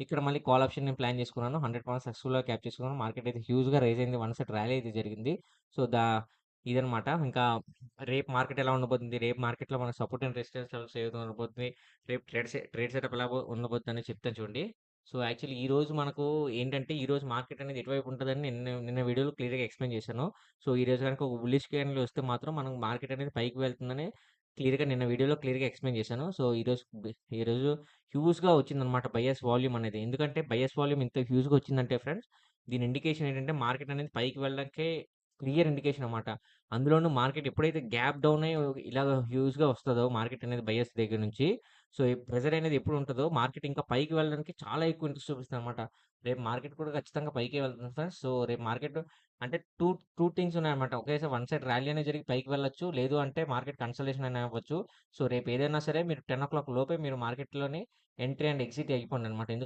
ఇక్కడ మళ్ళీ call option నేను ప్లాన్ చేసుకున్నాను. 100% సక్సెస్‌ఫుల్‌గా క్యాప్చర్ చేసుకున్నాను. మార్కెట్ అయితే హ్యూజ్‌గా రైజ్ అయింది. వన్ సైడ్ ర్యాలీ అయితే జరిగింది. సో, ఇదనమాట. ఇంకా రేపు మార్కెట్ ఎలా ఉండబోతుంది? రేపు మార్కెట్‌లో మనకు సపోర్ట్ అండ్ రెసిస్టెన్స్ లెవెల్స్ ఏ విధంగా ఉండబోతుంది? రేపు ట్రేడ్ సెటప్ ఎలా ఉండబోతుందని చెప్తాను చూడండి. సో, యాక్చువల్లీ ఈరోజు మనకు ఏంటంటే, ఈరోజు మార్కెట్ అనేది ఎటువైపు ఉంటదని నిన్న వీడియోలో క్లియర్‌గా ఎక్స్‌ప్లెయిన్ చేశాను. సో, ఈరోజు గనుక ఒక బుల్లిష్ క్యాండిల్ వస్తే మాత్రం మనం మార్కెట్ అనేది పైకి వెళ్తుందని నిన్న వీడియోలో క్లియర్‌గా ఎక్స్‌ప్లెయిన్ చేశాను. సో, ఈరోజు హ్యూజ్‌గా వచ్చిందనమాట బయర్స్ వాల్యూమ్ అనేది. ఎందుకంటే బయర్స్ వాల్యూమ్ ఇంత హ్యూజ్‌గా వచ్చిందంటే ఫ్రెండ్స్, దీని ఇండికేషన్ ఏంటంటే మార్కెట్ అనేది పైకి వెళ్ళడానికే క్లియర్ ఇండికేషన్ అనమాట. అందులోనూ మార్కెట్ ఎప్పుడైతే గ్యాప్ డౌన్ అయ్యి ఇలాగ హ్యూజ్‌గా వస్తదో మార్కెట్ అనేది బయర్స్ దగ్గర నుంచి, సో, ఈ ప్రెషర్ అనేది ఎప్పుడు ఉంటదో మార్కెట్ ఇంకా పైకి వెళ్ళడానికి చాలా ఎక్కువ ఇంట్రెస్ట్ చూపిస్తదనమాట. రేపు మార్కెట్ కూడా ఖచ్చితంగా పైకే వెళ్తుంది ఫ్రెండ్స్. సో, రేపు మార్కెట్ అంటే 2 థింగ్స్ ఉన్నాయన్నమాట. ఒకేసారి వన్ సైడ్ ర్యాలీ అనేది జరిగి పైకి వెళ్ళొచ్చు. లేదు అంటే మార్కెట్ కన్సల్టేషన్ అయినా అవ్వచ్చు. సో, రేపు ఏదైనా సరే మీరు 10:00 లోపే మీరు మార్కెట్‌లోని ఎంట్రీ అండ్ ఎగ్జిట్ అయిపోండనమాట. ఎందుకంటే